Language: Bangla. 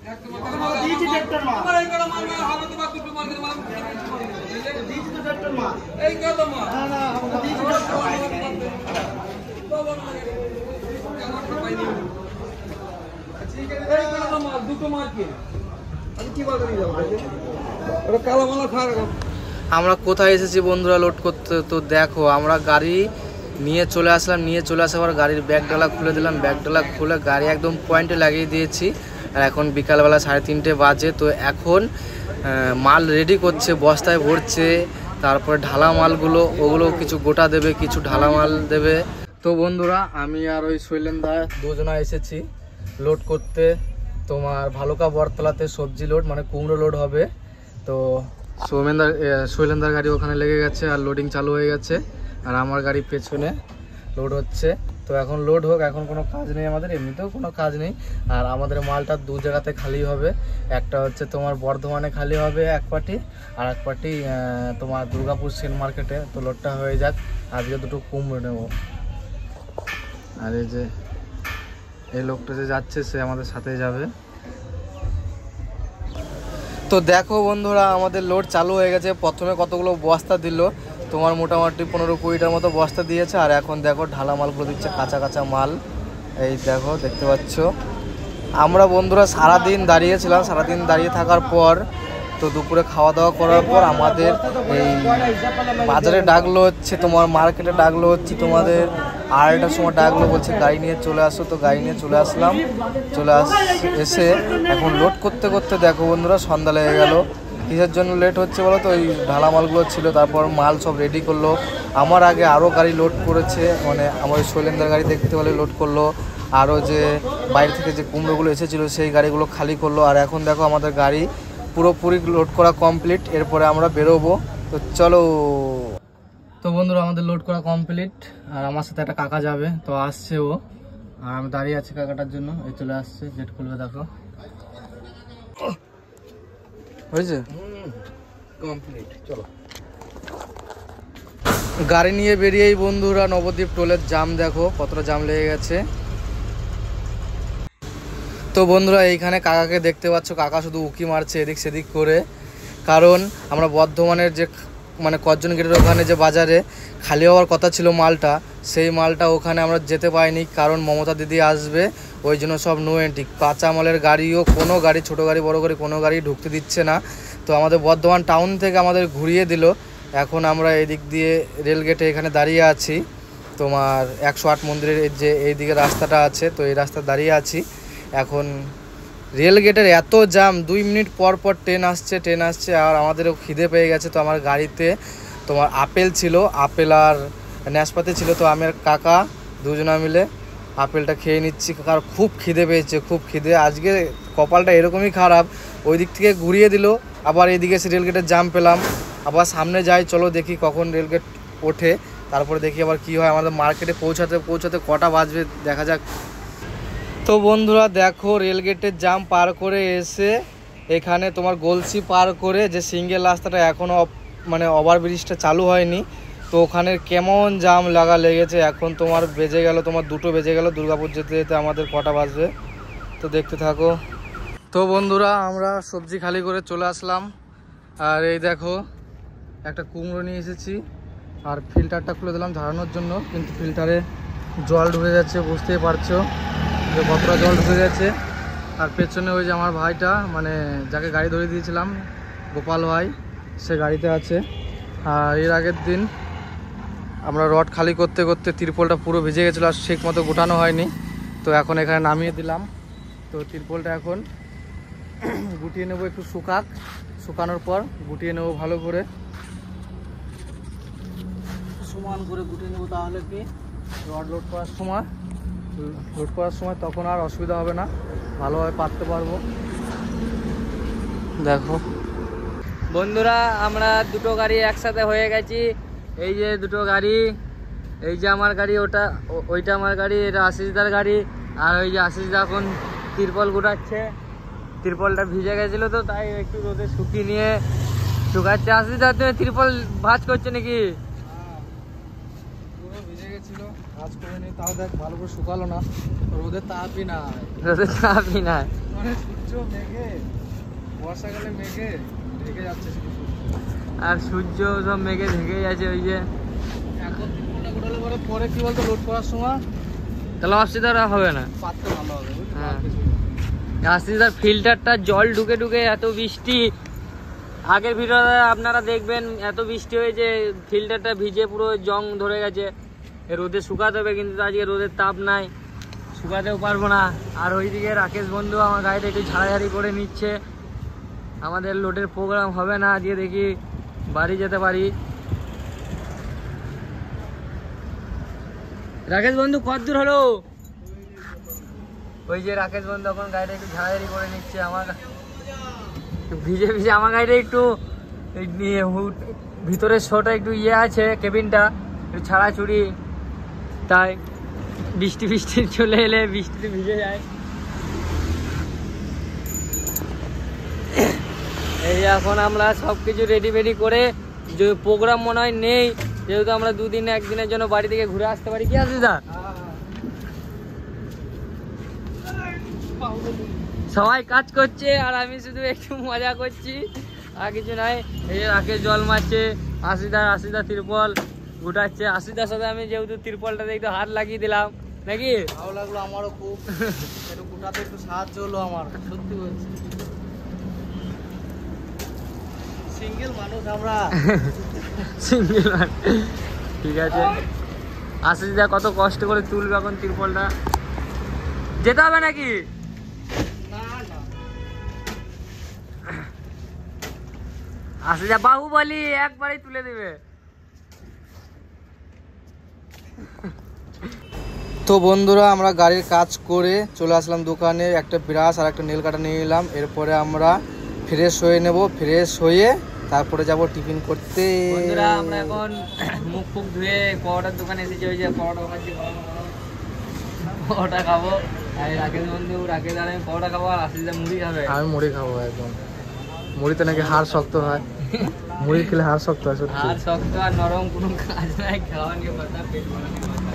আমরা কোথায় এসেছি বন্ধুরা লোড করতে? তো দেখো আমরা গাড়ি নিয়ে চলে আসলাম, নিয়ে চলে আসার গাড়ির ব্যাগডালা খুলে দিলাম, ব্যাগডালা খুলে গাড়ি একদম পয়েন্টে লাগিয়ে দিয়েছি। আর এখন বিকালবেলা 3:30 বাজে। তো এখন মাল রেডি করছে, বস্তায় ভরছে, তারপরে ঢালা মালগুলো ওগুলো কিছু গোটা দেবে, কিছু ঢালা মাল দেবে। তো বন্ধুরা আমি আর ওই শৈলেন্দা দুজনা এসেছি লোড করতে তোমার ভালুকা বরতলাতে সবজি লোড, মানে কুমড়ো লোড হবে। তো শৈলেন্দার গাড়ি ওখানে লেগে গেছে আর লোডিং চালু হয়ে গেছে, আর আমার গাড়ি পেছনে লোড হচ্ছে। তো এখন লোড হোক, এখন কোনো কাজ নেই আমাদের, এমনিতেও কোনো কাজ নেই। আর আমাদের মালটা দু জায়গাতে খালি হবে, একটা হচ্ছে তোমার বর্ধমানে খালি হবে এক পার্টি, আর এক পার্টি তোমার দুর্গাপুর সেন মার্কেটে। তো লোডটা হয়ে যাক, আজকে দুটো কুমড়ো নেব। আর এই যে এই লোকটা যে যাচ্ছে সে আমাদের সাথে যাবে। তো দেখো বন্ধুরা আমাদের লোড চালু হয়ে গেছে। প্রথমে কতগুলো বস্তা দিল তোমার, মোটামুটি 15-20টার মতো বস্তা দিয়েছে। আর এখন দেখো ঢালা মালগুলো দিচ্ছে, কাঁচা কাঁচা মাল। এই দেখো দেখতে পাচ্ছ। আমরা বন্ধুরা সারাদিন দাঁড়িয়েছিলাম, সারাদিন দাঁড়িয়ে থাকার পর তো দুপুরে খাওয়া দাওয়া করার পর আমাদের এই বাজারে ডাকলো হচ্ছে তোমার, মার্কেটে ডাকলো হচ্ছে তোমাদের 2:30টার সময় ডাকলো, বলছে গাড়ি নিয়ে চলে আসো। তো গাড়ি নিয়ে চলে আসলাম, এসে এখন লোড করতে করতে দেখো বন্ধুরা সন্ধ্যা লেগে গেল। কিসের জন্য লেট হচ্ছে বলো তো? ওই ঢালা মালগুলো ছিল, তারপর মাল সব রেডি করলো। আমার আগে আরও গাড়ি লোড করেছে, মানে আমার ওই শৈলেন্দার গাড়ি দেখতে বলে লোড করলো। আরও যে বাইরে থেকে যে কুমড়োগুলো এসেছিলো সেই গাড়িগুলো খালি করলো। আর এখন দেখো আমাদের গাড়ি পুরোপুরি লোড করা কমপ্লিট, এরপরে আমরা বেরোবো। তো চলো। তো বন্ধুরা আমাদের লোড করা কমপ্লিট, আর আমার সাথে একটা কাকা যাবে, তো আসছে ও, আর আমি দাঁড়িয়ে আছি কাকাটার জন্য। এই চলে আসছে, গেট খুলবে দেখো। হয়েছে কমপ্লিট, চলো। গাড়ি নিয়ে বেরিয়েই বন্ধুরা নবদ্বীপ টোলের জাম দেখো কতটা জাম লেগে গেছে। তো বন্ধুরা এইখানে কাকাকে দেখতে পাচ্ছ, কাকা শুধু উকি মারছে এদিক সেদিক করে। কারণ আমরা বর্ধমানের যে মানে কজন গেটের ওখানে যে বাজারে খালি হওয়ার কথা ছিল মালটা, সেই মালটা ওখানে আমরা যেতে পাইনি, কারণ মমতা দিদি আসবে, ওই জন্য সব নো এন্ট্রি। কাঁচা মালের গাড়িও কোনো গাড়ি, ছোটো গাড়ি বড় গাড়ি কোনো গাড়ি ঢুকতে দিচ্ছে না। তো আমাদের বর্ধমান টাউন থেকে আমাদের ঘুরিয়ে দিল। এখন আমরা এদিক দিয়ে রেলগেটে এখানে দাঁড়িয়ে আছি, তোমার 108 মন্দিরের যে এইদিকে রাস্তাটা আছে, তো এই রাস্তা দাঁড়িয়ে আছি। এখন রেলগেটের এত জাম, 2 মিনিট পর পর ট্রেন আসছে, আর আমাদেরও খিদে পেয়ে গেছে। তো আমার গাড়িতে তোমার আপেল ছিল, আপেল আর নাশপাতি ছিল। তো আমি আর কাকা দুজনা মিলে আপেলটা খেয়ে নিচ্ছি, কাকার খুব খিদে পেয়েছে, খুব খিদে। আজকে কপালটা এরকমই খারাপ, ওই দিক থেকে ঘুরিয়ে দিল, আবার এইদিকে এসে রেলগেটের জাম পেলাম। আবার সামনে যাই, চলো দেখি কখন রেলগেট ওঠে, তারপরে দেখি আবার কি হয়। আমাদের মার্কেটে পৌঁছাতে কটা বাজবে দেখা যাক। তো বন্ধুরা দেখো রেলগেটের জাম পার করে এসে এখানে তোমার গলসি পার করে যে সিঙ্গেল রাস্তাটা এখনও মানে ওভারব্রিজটা চালু হয়নি, তো ওখানে কেমন জাম লেগেছে। এখন তোমার বেজে গেল, তোমার 2টো বেজে গেল। দুর্গাপুর যেতে যেতে আমাদের কটা বাজবে তো দেখতে থাকো। তো বন্ধুরা আমরা সবজি খালি করে চলে আসলাম, আর এই দেখো একটা কুমড়ো নিয়ে এসেছি, আর ফিল্টারটা খুলে দিলাম ঝাড়ানোর জন্য, কিন্তু ফিল্টারে জল ঢুকে যাচ্ছে, বুঝতেই পারছো যে কতটা জল ঢুকে গেছে। আর পেছনে ওই যে আমার ভাইটা, মানে যাকে গাড়ি ধরে দিয়েছিলাম গোপাল ভাই, সে গাড়িতে আছে। আর এর আগের দিন আমরা রড খালি করতে করতে তিরপলটা পুরো ভিজে গেছিলো, আর ঠিক মতো গোটানো হয়নি। তো এখন এখানে নামিয়ে দিলাম। তো তিরপলটা এখন গুটিয়ে নেবো, একটু শুকানোর পর গুটিয়ে নেবো ভালো করে, সমান করে গুটিয়ে নেবো। তাহলে কি রড লোড করার সময় তখন আর অসুবিধা হবে না, ভালোভাবে পাততে পারবো। দেখো বন্ধুরা আমরা দুটো গাড়ি একসাথে হয়ে গেছি। এই যে দুটো গাড়ি, এই যে আমার গাড়ি, ওইটা আমার গাড়ি, এটা আশিসদার গাড়ি। আর ওই যে আশিসদা এখন তিরপল গুটাচ্ছে, তিরপলটা ভিজে গেছিলো তো তাই একটু রোদে শুকিয়ে নিয়ে শুকাচ্ছে। আশিসদা তুমি তিরপল ভাঁজ করছো নাকি? পুরো ভিজে গেছিলো, ভাঁজ করে নি, তাও দেখ ভালো করে শুকালো না, রোদের তাপই নাই, রোদের তাপই নাই, মানে সূর্য মেঘে, বর্ষাকালে মেঘে ঢেকে যাচ্ছে শুধু সূর্য। আর সূর্য সব মেঘে ঢেকে যাচ্ছে ওই যে। এখন ত্রিপলটা গোটালে পরে কি বলতো লোড করার সময় তাহলে অসুবিধা হবে না। পাততে ভালো হবে, বুঝলি? হ্যাঁ। আর কিছুই না। আসিদার ফিল্টারটা জল ঢুকে ঢুকে এত বৃষ্টি, আগের ভিডিওতে আপনারা দেখবেন এত বৃষ্টি হয়েছে ফিল্টারটা ভিজে পুরো জং ধরে গেছে। রোদে শুকাতে হবে, কিন্তু আজকে রোদের তাপ নাই, শুকাতেও পারবো না। আর ওইদিকে রাকেশ বন্ধু আমার গাড়িটা একটু ঝাড়াঝাড়ি করে নিচ্ছে। আমাদের লোডের প্রোগ্রাম হবে না আজকে, দেখি বাড়ি যেতে পারি। রাকেশ বন্ধু কত দূর হলো? ওই যে রাকেশ বন্ধু এখন গাড়িটা একটু ঝাড়াঝাড়ি করে নিচ্ছে। আমার ভিজে ভিজে আমার গাড়িটা একটু ভিতরের শোটা একটু ইয়ে আছে, কেবিনটা একটু ছাড়াছুড়ি, তাই বৃষ্টি বৃষ্টি চলে এলে বৃষ্টিতে ভিজে যায়। এই এখন আমরা সব কিছু রেডি ফেডি করে, যে প্রোগ্রাম মনে হয় নেই, যেহেতু আমরা দুদিন একদিনের জন্য বাড়ি থেকে ঘুরে আসতে পারি। কি আছে দা? সবাই কাজ করছে আর আমি শুধু একটু মজা করছি, আর কিছু নাই। এই যে রাকেশ জল মারছে, আশিদা তিরপল গুটাচ্ছে। আশিদার সাথে আমি যেহেতু তিরপলটাতে একটু হাত লাগিয়ে দিলাম, নাকি? ভালো লাগলো আমারও খুব, একটু গোটাতে একটু সাহায্য হলো আমার, সত্যি বলছি। সিঙ্গেল মানুষ আমরা। সিঙ্গেল। ঠিক আছে, আশিদা কত কষ্ট করে তুলবে এখন তিরপলটা। যেতে হবে নাকি? না না, আশিদা বাহুবলি একবারই তুলে দিবে। তো বন্ধুরা আমরা গাড়ির কাজ করে চলে আসলাম দোকানে, একটা ব্রাশ আর একটা নেল কাটা নিয়ে নিলাম। এরপরে আমরা ফ্রেশ হয়ে নেব, ফ্রেশ হয়ে তারপরে যাব টিফিন করতে। বন্ধুরা আমরা এখন মুখ ফুক ধুয়ে পরোটার দোকানে এসেছি। ওই যে পরোটা খাচ্ছি, পরোটা খাবো। আর রাকেশ বন্ধু, রাকেশ আর আমি পরোটা খাবো, আর আশিসদা মুড়ি খাবে। আমি মুড়ি খাবো একদম। মুড়িতে নাকি হাড় শক্ত হয়, মুড়ি খেলে হাড় শক্ত হয় সত্যি। আর শক্ত আর নরম কোনো কাজ নাই, খাওয়া নিয়ে কথা, পেট ভরা নিয়ে কথা।